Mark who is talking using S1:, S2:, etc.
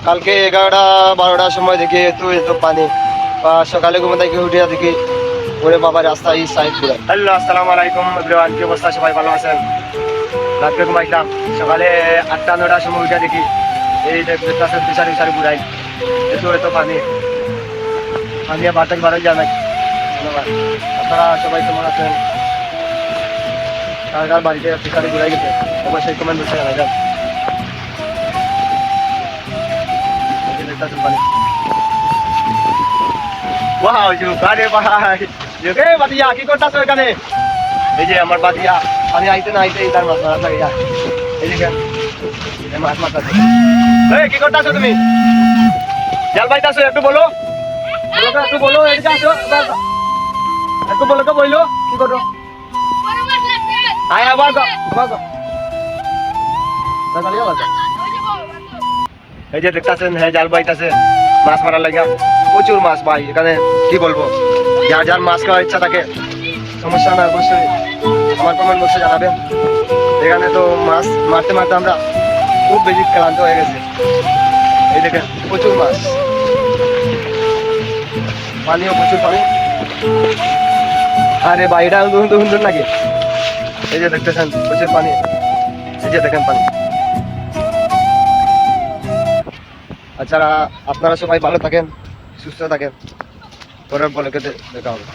S1: কালকে 11টা-12টার সময় দেখি এত পানি, সকালে ঘুমে থেকে উঠে দেখি ওরে বাবা রাস্তা এই সাইড পুরো। হ্যালো, আসসালামু আলাইকুম এভরিওয়ান, কি অবস্থা? সবাই ভালো আছেন? রাত্রে ঘুমাইলাম, সকালে 8টা-9টার সময় উঠে দেখি এই দেখতেছেন পিছারি বুড়াই এত পানি বাড়ি থেকে বাড়াই যায় নাকি। ধন্যবাদ। আপনারা সবাই কেমন আছেন? কার কার বাড়িতে পিছারি বুড়াই গেছে অবশ্যই কমেন্ট বক্সে জানাবেন। দেখতেছেন পানি। ওয়াও যুগ, আরে ভাই যুগ, এই বাদিয়া কি করতেছো এখানে? এই যে আমার বাদিয়া, আমি আইতে না আইতে তার মাছ মারা লাগে। এই দেখেন মাছ মারতেছে। এই কি করতেছো তুমি? জাল বাইতেছো? একটু বলো, একটু বলো, এদিকে আসো, একটু বলো তো, বইলো কি করো? আয় আবার এই যে দেখতেছেন, হ্যাঁ জাল বাইতেছে মাছ মারার লাগে, প্রচুর মাছ ভাই এখানে। কি বলবো, যার যার মাছ খাওয়ার ইচ্ছা থাকে সমস্যা না, অবশ্যই আমার কমেন্ট বক্সে জানাবেন। এখানে তো মাছ মারতে মারতে আমরা খুব বেশি ক্লান্ত হয়ে গেছে। এই দেখেন প্রচুর মাছ, পানিও প্রচুর পানি। আরে ভাই এটা হুন্দুর নাকি? এই যে দেখতেছেন প্রচুর পানি, এই যে দেখেন পানি। আচ্ছা, আপনারা সবাই ভালো থাকেন, সুস্থ থাকেন, পরের ব্লগে দেখা হবে।